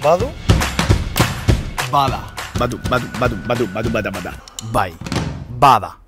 Badu? Bada. Bada. Bai, bada.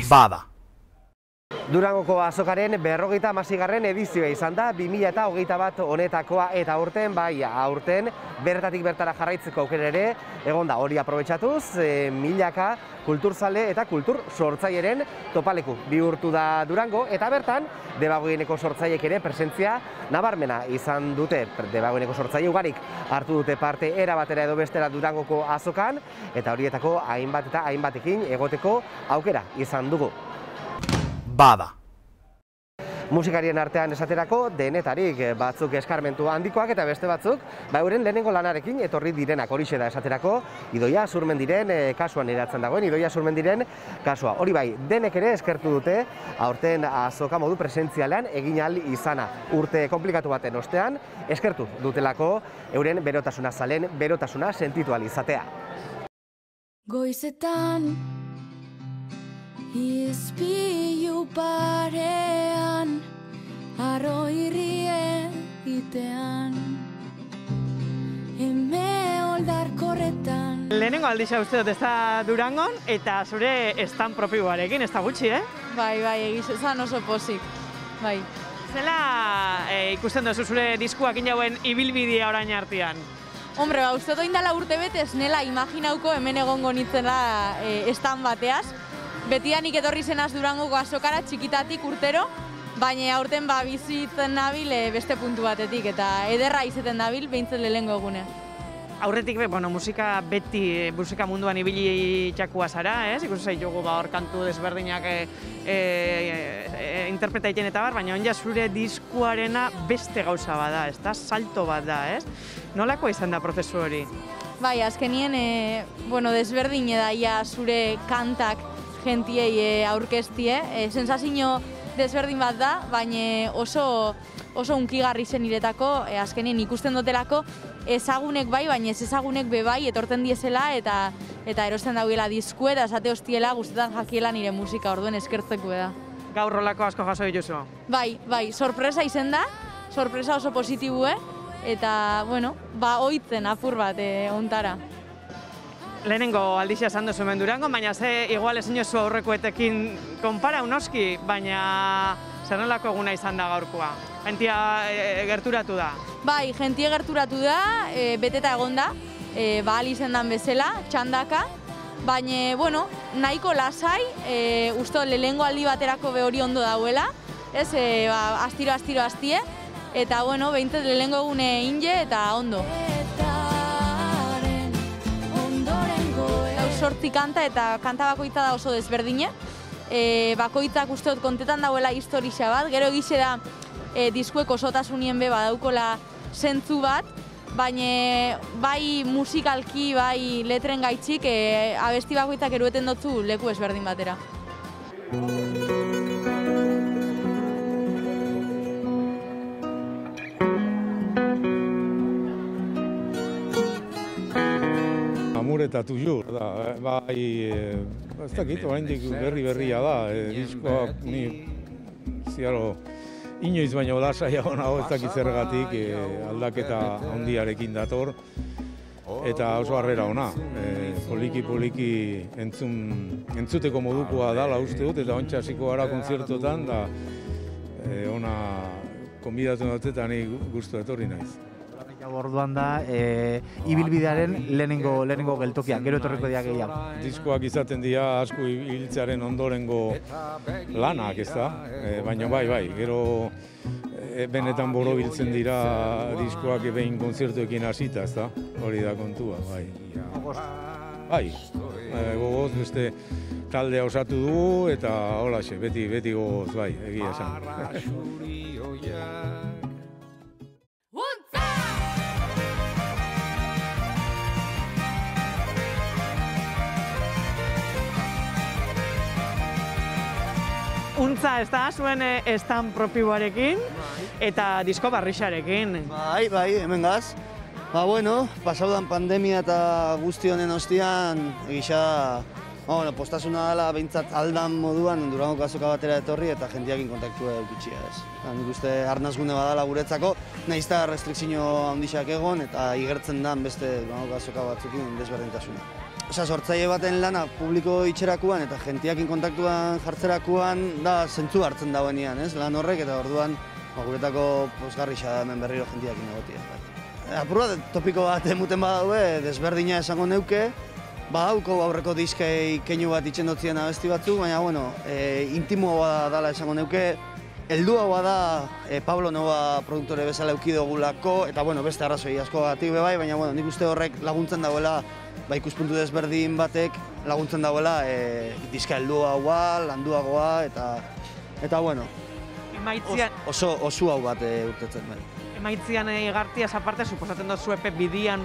Bada. Durangoko azokaren 56. edizioa izan da 2021 honetakoa eta aurten, aurten bertatik bertara jarraitzeko aukera ere egon da. Hori aprobetxatuz, milaka kulturzale eta kultur sortzaileen topaleku bihurtu da Durango eta bertan Debagoieneko sortzaileek ere presentzia nabarmena izan dute. Debagoieneko sortzaile ugarik hartu dute parte era batera edo bestera Durangoko azokan eta horietako hainbat eta hainbatekin egoteko aukera izan dugu. Bada. Musikarien artean esaterako denetarik batzuk eskarmentu handikoak eta beste batzuk euren lehenengo lanarekin etorri direnak. Horixe da esaterako Idoia Zurmendiren kasuan eratzen dagoen Idoia Zurmendiren kasua. Hori bai, denek ere eskertu dute aurten azoka modu presentzialean egin ahal izana. Urte komplikatu baten ostean eskertu dutelako euren berotasuna zalen berotasuna sentitu ahal izatea. Goizetan izpilu parean, arro irrie itean, eme oldar korretan. Lehenengo aldixa uste dut ez da Durangon, eta zure estan propioarekin, ez da gutxi, Bai, egizan oso pozik, bai. Zela ikusten duzu zure diskuak inauen ibilbidea orain artean? Hombre, uste dut indala urte betez, nela imaginauko hemen egongo nitzela estan bateaz. Betianik etorri zenaz Durangoko azokara txikitatik urtero, baina aurten bizitzen nabil beste puntu batetik eta ederra izaten nabil behintzen lehengo egune. Aurretik, musika beti, musika munduan ibili txakua zara, ikusi zaitugu hor kantu desberdinak interpreta egiten eta baina onja zure diskuarena beste gauza bada, ez da, salto bat da, ez? Nolakoa izan da prozesu hori? Bai, azkenien, desberdin edaia zure kantak gentiei aurkeztie, sensazio desberdin bat da, baina oso unkigarri zen niretako, azkenien ikusten dutelako ezagunek bai, baina ez ezagunek be bai, etorten diezela eta erosten dauela diskue eta esate hostiela guztetan jakiela nire musika, orduen eskertzeko da. Gaur rolako asko jaso dituzu? Bai, sorpresa izen da, sorpresa oso positibue, eta, oitzen apur bat ontara. Lehenengo aldizia esan duzu hemen Durango, baina igual ezin zu aurrekoetekin konpara unoski, baina zer nolako eguna izan da gaurkoa? Jentia gerturatu da? Bai, jentia gerturatu da, beteta egon da, ahal izendan bezala, txandaka, baina, nahiko lasai, uste lehengo aldi baterako hori ondo dauela, ez, astiro astie, eta, behintzat lehengo egune inge eta ondo. Sortzi kanta eta kanta bakoitza da oso desberdine. Bakoitzak uste dut kontetan dauela historia bat, gero egize da diskueko osotasunien be badaukola zentzu bat, baina bai musikalki, bai letren gaitzik, abesti bakoitzak erueten dutzu leku ezberdin batera. Amur eta tuju, bai, ez dakit, oraindik berria da, diskoak ni ziaro inoiz baino lasaiago nago ez dakit zergatik aldaketa handiarekin dator eta oso harrera ona. Poliki entzuteko modukoa dala uste dut eta ontsa hasiko gara kontzertotan da ona konbidatu dut eta ni gustu etorri naiz. Orduan da, ibilbidearen lehenengo geltokia, gero etorriko dira gehiago. Diskoak izaten dira asko ibiltzearen ondorengo lanak, ez da? Baina bai, gero benetan borobiltzen dira diskoak behin kontzertuekin hasita, ez da? Hori da kontua, bai. Bai, gogoz beste taldea osatu dugu eta holaxe, beti gogoz, bai, egia esan. Untza, ez da, zuen estan propioarekin eta disko barrixarekin. Bai, hemen gaz. Bueno, pasaudan pandemia eta guzti honen ostian, egisa, postasuna dela behintzat aldan moduan Durangoko azoka batera etorri eta jentiakin kontaktua eukitxia, ez. Nik uste arnazgune badala guretzako, nahiz eta restrikzio handixak egon eta igertzen dan beste Durangoko azoka batzukin desberdintasuna. Sortzaile baten lana publiko itxerakuan eta jentiakin kontaktuan jartzerakuan da zentzu hartzen dagoenean, ez, lan horrek, eta orduan guretako pozgarrixa da hemen berriro jentiakin egotia. Apurra topiko bat emuten badaue, desberdina esango neuke, badauko aurreko diskei keinu bat itxendotzien abesti batzuk, baina, intimoa dala esango neuke, heldua da Pablo Nova produktore bezala eukidogulako, eta, beste arrazoi asko gatik bebai, baina, nik uste horrek laguntzen dagoela, ikuspuntu desberdin batek laguntzen dagoela diska helduagoa, landuagoa, eta oso hau bat urtetzen bai. Emaitzian igartiaz aparte, suposatzen dut zuepe bidian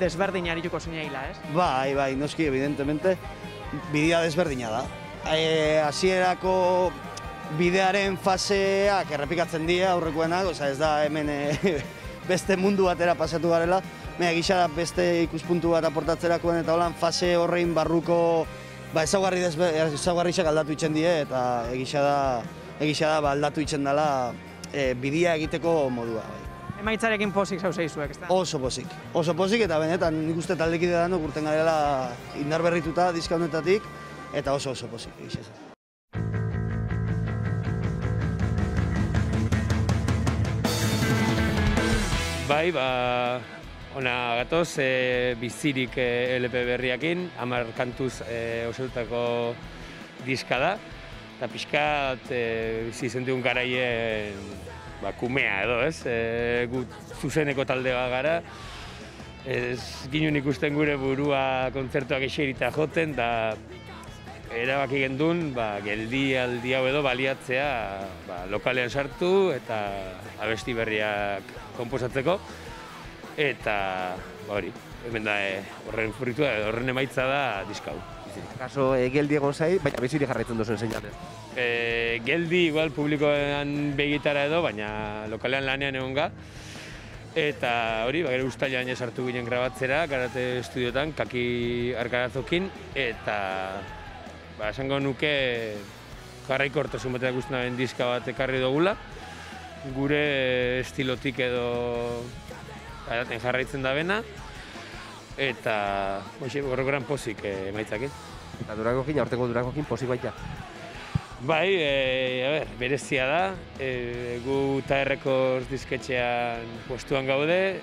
desberdin arituko zineaila, ez? Bai, noski, evidentemente, bidea desberdina da. Hasierako bidearen faseak errepikatzen dira aurrekoenak, ez da hemen beste mundu batera pasatu garela, gisa da beste ikuspuntu bat aportatzerakoen eta holan fase horrein barruko ezaugarriak aldatu itzen die eta egisa da aldatu itzen dela bidea egiteko modua. Emaitzarekin pozik zauzei zuek, ez da? Oso pozik eta benetan nik uste taldekide danok urten garela indar berrituta diska honetatik eta oso pozik egisa. Bai, ona gatoz, bizirik LP berriakin, 10 kantuz osatutako diska da. Eta pixkat bizi zentugun garaien kumea edo, ez? Gu zuzeneko talde bat gara. Ez ginen ikusten gure burua kontzertuak eserita joten, da erabaki gendun, geldi aldi hau edo baliatzea lokalean sartu eta abesti berriak konposatzeko. Eta hori, hemen da horren furritua, horren emaitza da diska hau. Kaso geldi egon zai, baina bizirik jarraitzen duzuen seinalez. Geldi igual publikoan begitara edo, baina lokalean lanean egon ga. Eta hori, gero ustailan sartu ginen grabatzera, Karate Estudiotan, Kaki Arkarazokin, eta esango nuke jarraiko hortasun batean guztien daben diska bat ekarri dugula. Gure estilotik edo jarraitzen da bena, eta horrekoran pozik emaitzakin. Eta Durangokin, aurtengo Durangokin pozik baita? Bai, berezia da, gu TAE Records disketxean postuan gaude,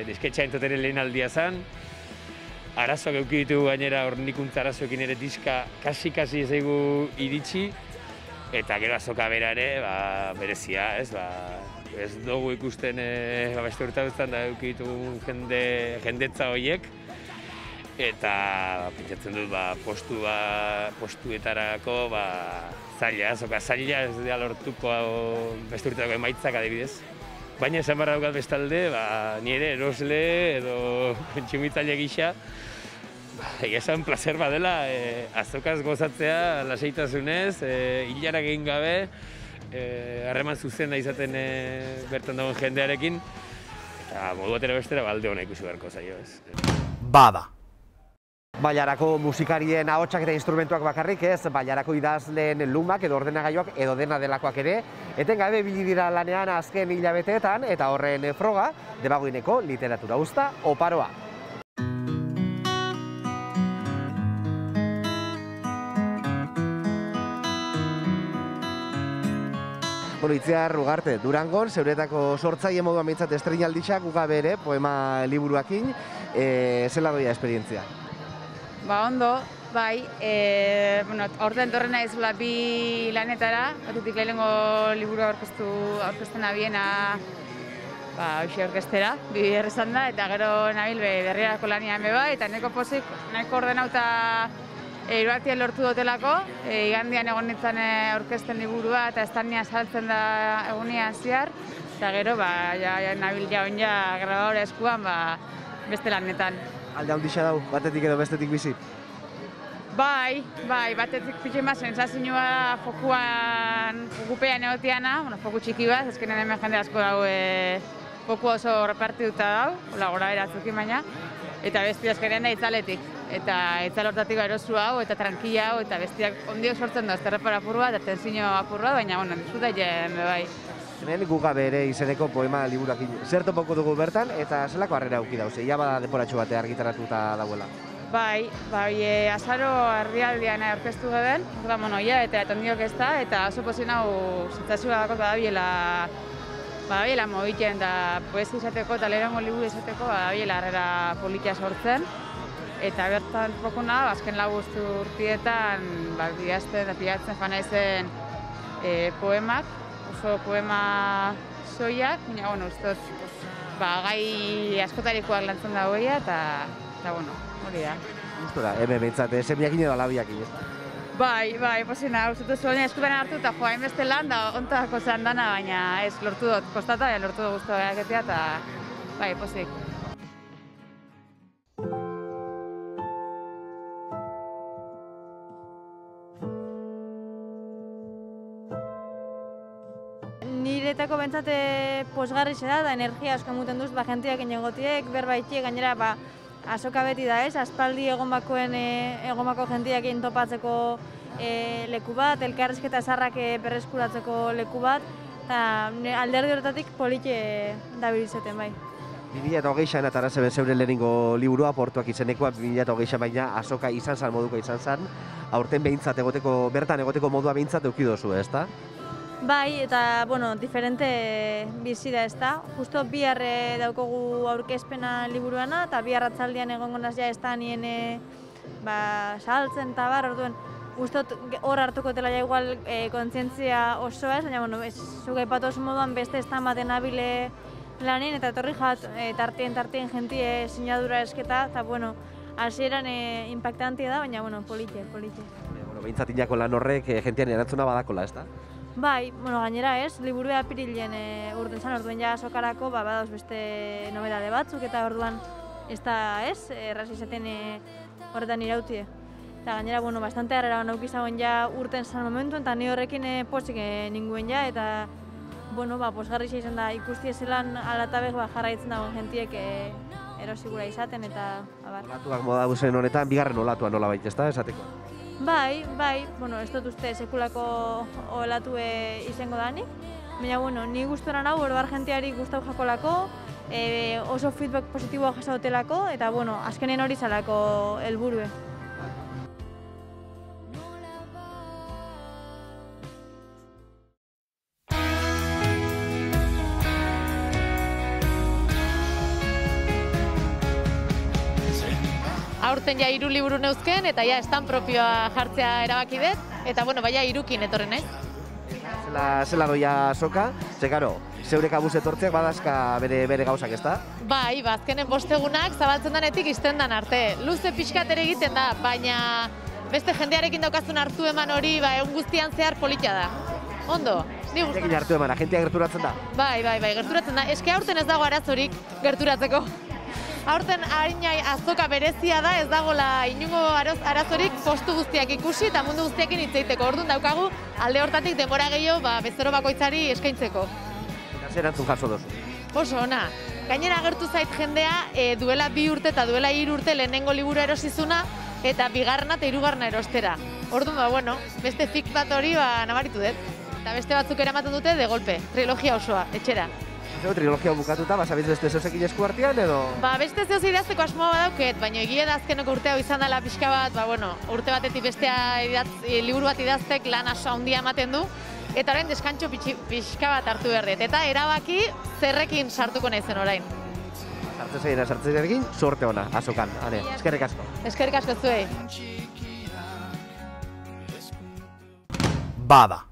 disketxean entoteren lehen aldia zen, arazoak eukiditu gainera hornikuntza arazoekin ere diska kasi ezaigu iritsi, eta gero azoka bera ere, berezia, ez, ez dugu ikusten beste urtean da eukiditugun jendetza horiek, eta pentsatzen dut postuetarako zaila, azoka zaila ez da lortuko beste urteako emaitzak adibidez. Baina esan barra dukat bestalde, nire erosle edo kontsumitzaile gisa, esan placer badela azokaz gozatzea lasaitasunez, hilarak egin gabe, harreman zuzena izaten bertan dagoen jendearekin, eta modu batera bestera alde hona ikusi beharko zaio, ez. Bada. Bailarako musikarien ahotsak eta instrumentuak bakarrik ez, bailarako idazleen lumak edo ordenagailuak edo dena delakoak ere, etengabe ibili dira lanean azken hilabeteetan eta horren froga, Debagoineko literatura uzta oparoa. Bueno, Itziar Ugarte, Durangon, zeuretako sortzaile moduan behintzat estreinaldixak, ugabe ere, poema liburuakin, zela doia esperientzia? Ba, ondo, bai, aurten torren naizula bi lanetara, batetik lehenengo liburu aurkezten abiena, hoxe orkestera, bi errezan da, eta gero nabil berriarako lanian beba, eta nahiko pozik, nahiko ordenauta iruartien lortu dutelako, igandian egon nintzen orkesten liburua, eta estania saltzen da egunian zehar, eta gero, nabil jaun grabadore eskuan, beste lanetan. Alde handixa dau, batetik edo bestetik bizi? Bai, batetik pixen bat sensazioa fokupean egotiana, foku txiki bat, ezkenen hemen jende asko dau foku oso repartituta dau, gora eratzukin baina, eta bestia ezkenen da itzaletik. Eta itzal hortatik erosu hau, eta tranquila hau, eta bestiak ondiok sortzen da, ezterrepara apur bat, eta tensio apur bat, baina, disfruta jen, bai. Hemen Gugabe ere izeneko poema liburuak zer topoko dugu bertan, eta zelako harrera auki dauz, ja bada deporatxo bate argitaratuta dauela. Bai, azaro herrialdean aurkeztu geben, eta ondiok ez da, eta oso pozin hau sentsazioa dako badabiela mobitzen, eta poesi izateko eta lehenengo liburu izateko badabiela harrera politia sortzen. Eta bertan pokuna, azken lagustu urtietan, bidazten eta pilatzen jana izen poemak, oso poema soiak, baina, ustoz, gai askotarikoak lantzen da hoia, eta, hori da. Gustora, hemen behintzat, semiakin edo alabiakin, ez? Bai, posina, uste zuen eskupen hartu eta joa hainbeste lan da ontako zean dana, baina ez lortu dut kostata, lortu dut guztua egitea, eta bai, pozik. Niretako bentsate posgarri da, da energia asko muten duz, jentiak inegotiek, berbaitiek, gainera, azoka beti da ez, aspaldi egonbako jentiak topatzeko leku bat, elkarrezketa zarrak berreskuratzeko leku bat, eta alderdi horretatik politxe dabilizeten bai. 2020an atara zeben zeure lehenengo liburua, Portuak izenekoa, 2020 baina azoka izan zan, moduko izan zan, aurten behintzat bertan egoteko modua behintzat eukidozu, ez da? Bai, eta, diferente bizi da ez da. Justo bihar daukogu aurkezpena liburuana, eta bihar atzaldian egongo naz ja ez da nien saltzen eta orduen, guztot hor hartuko dela ja igual kontzientzia osoa ez, baina, zuk aipatu oso moduan beste ez da ematen abile lanin, eta etorri jat tartien jentie sinadura esketa, eta, hasieran impactantia da, baina, politxe. Behintzat inako lan horrek jentian erantzuna badakola, ez da? Bai, gainera ez, liburua apirilen urten zan, orduen ja azokarako badauz beste nobedade batzuk, eta orduan ez da ez, erraz izaten horretan irautie. Eta gainera, bastante harrera naukizagoen ja urten zan momentu, eta ni horrekin pozik ninguen ja, eta posgarri izan da ikusti zelan alatabek jarraitzen dagoen jentiek erosigura izaten, eta abar. Olatuak moda duzen honetan, bigarren olatua nola baita, ez da, esateko? Bai, ez dut uste sekulako olatu izango danik. Baina, ni gustora nahu, oro argentiari gustau jakolako, oso feedback positiboa jasautelako, eta, azkenen hori zalako helburue. Aurten ja 3 liburu neuzken, eta ja estan propioa jartzea erabaki dut, eta baina 3 etorren naiz. Zela doia azoka, ze garo, zeure kabuz etortzeak badazka bere gauzak, ez da? Bai, azkenen 5 egunak zabaltzen denetik izten dan arte. Luze pixkat ere egiten da, baina beste jendearekin daukazun hartu eman hori, egun guztian zehar politia da. Ondo, ni guztan. Ekin hartu eman, agentia gerturatzen da? Bai, gerturatzen da. Eske aurten ez dago arazorik gerturatzeko. Aurten harinai azoka berezia da, ez dagoela inungo arazorik postu guztiak ikusi eta mundu guztiakin hitz egiteko. Orduan daukagu alde hortatik denbora gehiago bezero bakoitzari eskaintzeko. Eta zer erantzun jaso dozu? Oso ona. Gainera agertu zait jendea duela 2 urte eta duela 3 urte lehenengo liburu erosizuna eta bigarrena eta 3. erostera. Orduan, beste fik bat hori nabaritu dut. Eta beste batzuk eramaten dute de golpe, trilogia osoa, etxera. Trilogia bukatuta, basabiz beste zeozekin esku artean edo? Beste zeoz idazteko asmoa badauket, baina egia da azkeneko urte hau izan dela pixka bat, urte batetik bestea liburu bat idaztek lan handia ematen du, eta orain deskantxo pixka bat hartu berdet, eta erabaki zerrekin sartuko naizen orain. Sartzearekin, sorte ona, azokan. Eskerrik asko. Eskerrik asko zuei. Bada.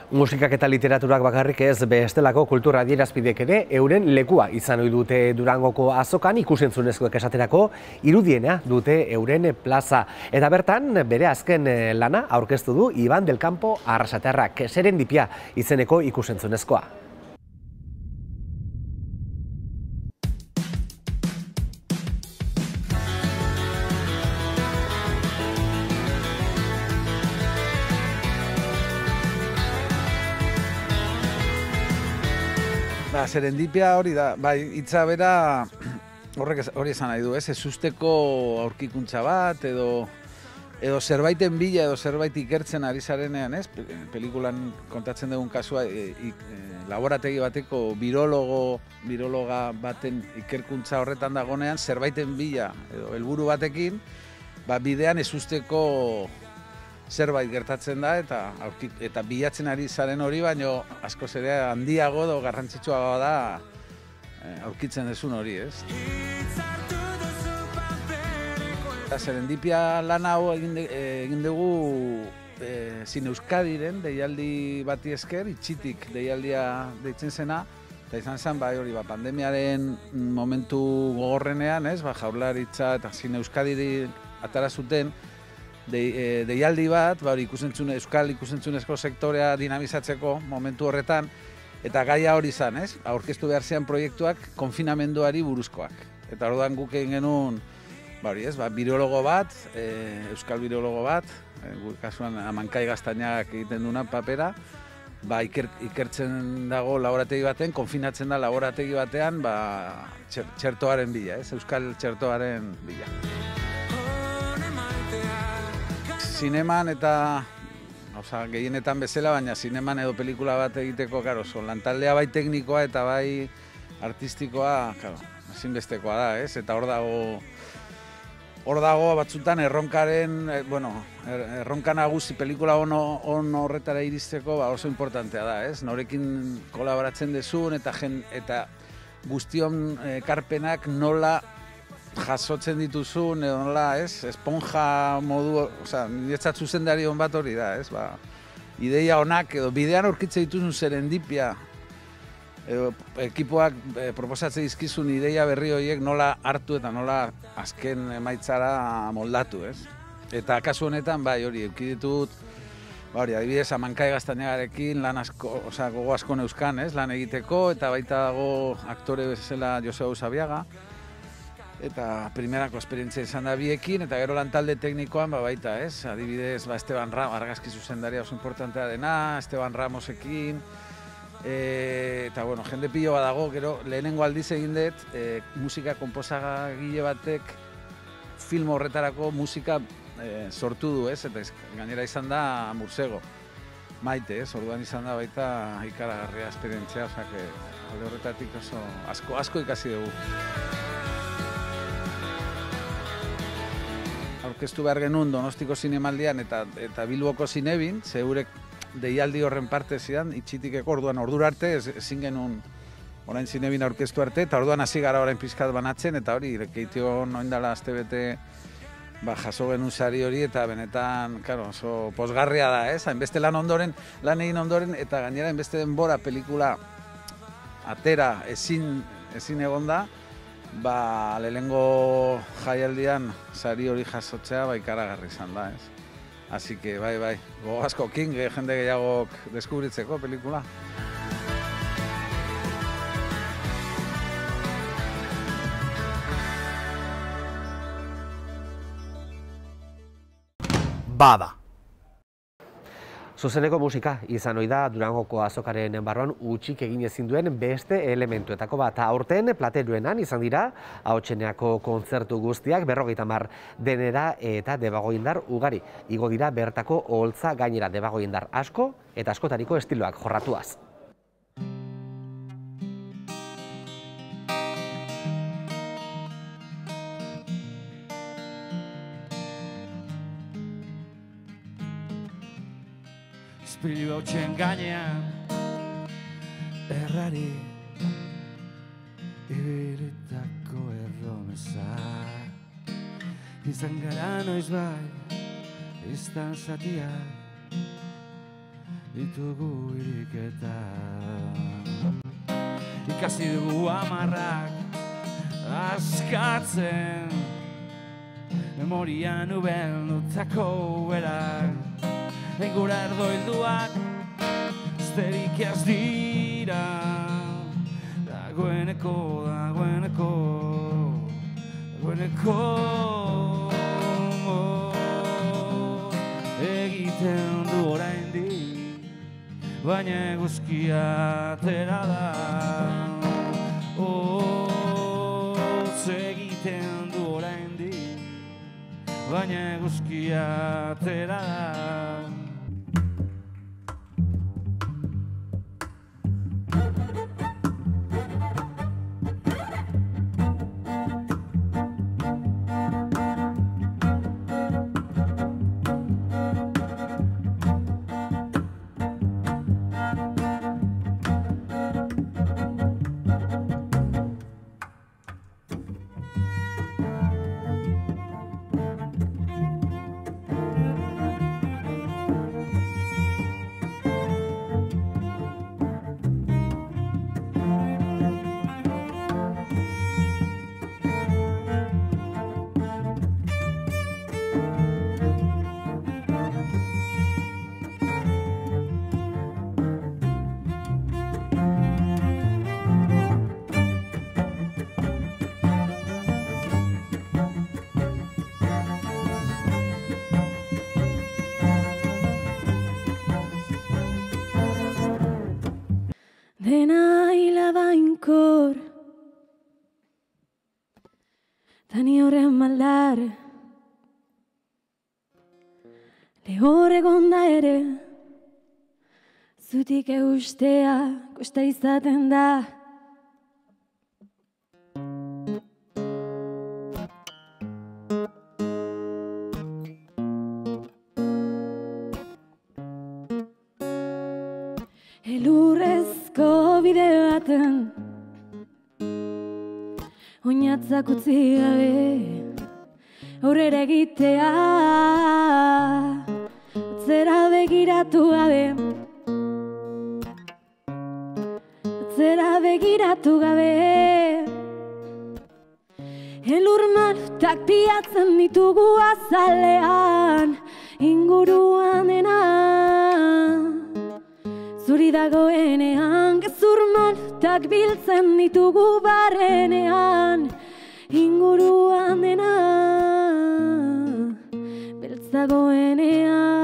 Musikak eta literaturak bakarrik ez bestelako kultura adierazpideek ere euren lekua izan ohi dute Durangoko azokan ikusentzunezkoek esaterako irudiena dute euren plaza. Eta bertan bere azken lana aurkeztu du Iban del Campo Arrasatearrak, Serendipia izeneko ikusentzunezkoa. Serendipia hori da, bai, hitza bera hori esan nahi du, ez? Ezusteko aurkikuntza bat, edo zerbaiten bila, edo zerbait ikertzen ari zarenean, ez? Pelikulan kontatzen dugun kasua, laborategi bateko birologa baten ikerkuntza horretan dagonean, zerbaiten bila, edo helburu batekin, bidean ezusteko zerbait gertatzen da eta bilatzen ari zaren hori, baino askoz ere handiago edo garrantzitsuagoa da aurkitzen dezun hori, ez? Serendipia lan hau egin dugu Zine Euskadiren deialdi bati esker, itxitik deialdia deitzen zena, eta izan zen hori pandemiaren momentu gogorrenean, ez? Jaurlaritza eta Zine Euskadiri atara zuten deialdi bat, euskal ikusentzunezko sektorea dinamizatzeko momentu horretan, eta gaia hori izan, ez? Aurkeztu behar zean proiektuak konfinamenduari buruzkoak. Eta orduan guk egin genuen, birologo bat, euskal birologo bat, kasuan Amankai Gaztainagak egiten duna papera, ikertzen dago laborategi baten, konfinatzen da laborategi batean, txertoaren bila, ez? Euskal txertoaren bila. Zineman eta, gehienetan bezala, baina zineman edo pelikula bat egiteko, lantaldea bai teknikoa eta bai artistikoa, ezinbestekoa da, ez? Eta hor dago batzutan erronka nagusi pelikula on horretara iristeko oso importantea da, ez? Norekin kolaboratzen dezun eta guztion ekarpenak nola jasotzen dituzun, edo nola, ez? Esponja modu, niretzat zuzendari hon bat hori da, ez? Ideia honak, edo bidean aurkitzen dituzun serendipia, edo ekipoak proposatzen dizkizun ideia berri horiek nola hartu eta nola azken emaitzara moldatu, ez? Eta kasu honetan, hori, eduki ditut, adibidez, Amankai Gaztainagarekin lan asko, gogo asko neuzkan, ez? Lan egiteko, eta baita dago aktore bezala Joseba Usabiaga, eta primerako esperientzia izan da biekin, eta gero lantalde teknikoan baita, ez? Adibidez, Esteban Ramos, argazki zuzendaria oso importantea dena, Esteban Ramosekin, eta, jende pilo badago, gero lehenengo aldiz egin dut, musika konposagile batek film horretarako musika sortu du, ez? Eta gainera izan da Mursego, Maite, ez? Orduan izan da baita ikaragarria esperientzia, alde horretatik oso asko ikasi dugu. Aurkeztu behar genuen Donostiko zinemaldian eta Bilboko zinebin, zeurek deialdi horren parte zidan, itxitikeko orduan ordura arte, ezin genuen orain zinebin aurkeztu arte, eta orduan hasi gara orain pizkat banatzen, eta hori, keitio noindala astebete jaso genuen sari hori, eta benetan, oso pozgarria da, ez? Hainbeste lan egin ondoren, eta gainera hainbeste denbora pelikula atera ezin egon da, lehenengo jaialdian sari hori jasotzea ikaragarri izan da, ez? Así que, gogo asko king, jende gehiagok deskubritzeko pelikula. Bada. Zuzeneko musika izan ohi da Durangoko azokaren barruan utzik egin ezin duen beste elementuetako bat. Aurten Plateruenan izan dira Ahotseneako kontzertu guztiak 50 denera eta debagoindar ugari. Igo dira bertako oholtza gainera debagoindar asko eta askotariko estiloak jorratuaz. Ispilu hautsen gainean errari ibilitako erromeza. Izan gara noiz bai, izan zatia, ditugu iriketa. Ikasi dugu amarrak askatzen, memorian ubeldutako berak. Engura erdoilduak esterik ez dira, dagoeneko egiten du oraindik, baina eguzkia atera da. Egiten du oraindik, baina eguzkia atera da. Dena hilabainkor, tani horren maldar, lehor egonda ere, zutik eustea kosta izaten da. Elurrezko bide baten oinatzak utzi gabe aurrera egitea, atzera begiratu gabe, atzera begiratu gabe. Elur malutak piatzen ditugu azalean, inguruan dena zuri dagoenean, gezur malutak biltzen ditugu barrenean, inguruan dena beltz dagoenean.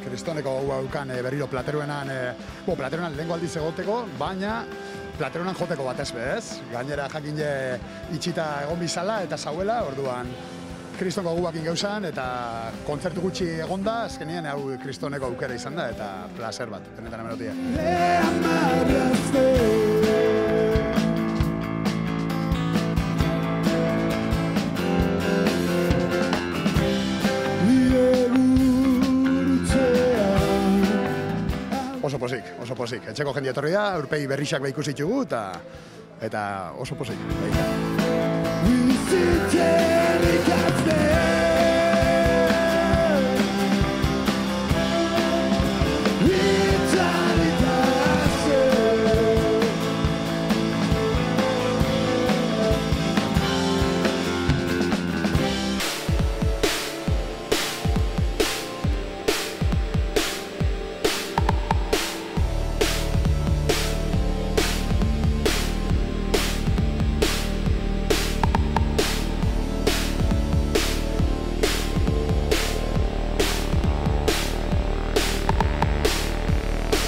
Kristoneko haukan berriro plateruenan, plateruenan lehenko aldiz egoteko, baina plateruenan joteko batez bez. Gainera jakin itxita egon bizala eta zauela, orduan kristonko gubakin gauzan, eta kontzertu gutxi egonda, azkenean hau kristoneko aukera izan da, eta placer bat, benetan hemerotia. Oso posik. Etxeko jende etorri da, aurpegi berrixak beha ikusi ditugu, eta oso posik.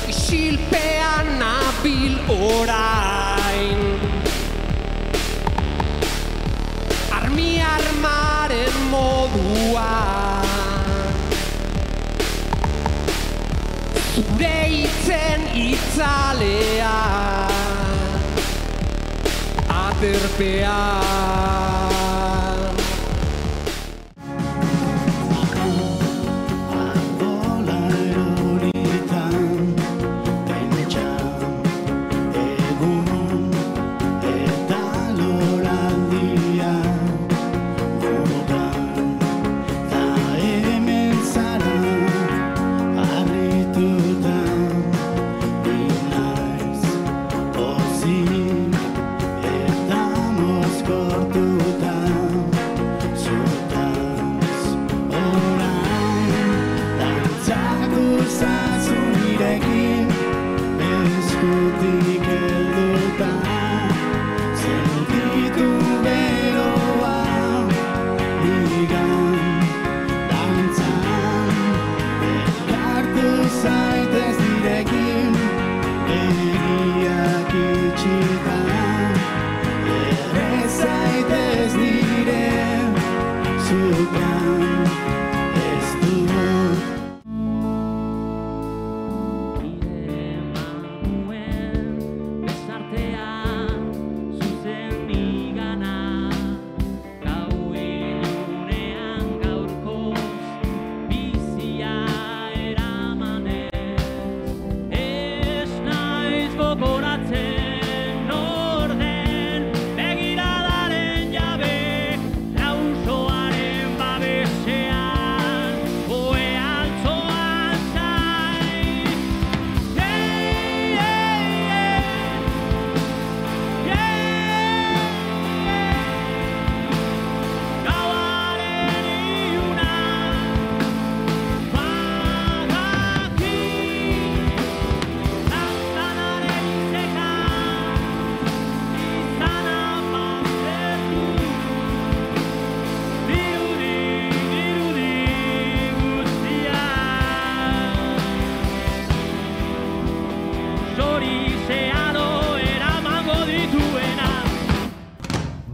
Isilpean nabil orain, armaren moduan, zure hitzen itzalea, aterpean.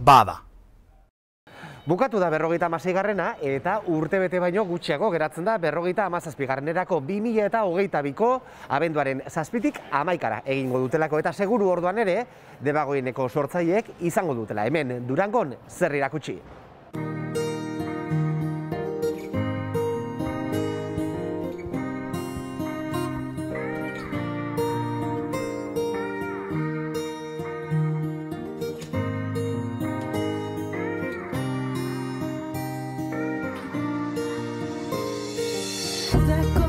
Bada. Bukatu da 56garrena eta urtebete baino gutxiago geratzen da 57garrenerako 2022ko abenduaren 7tik 11 egingo dutelako eta seguru orduan ere Debagoieneko sortzaileek izango dutela hemen Durangon zer irakutsi. That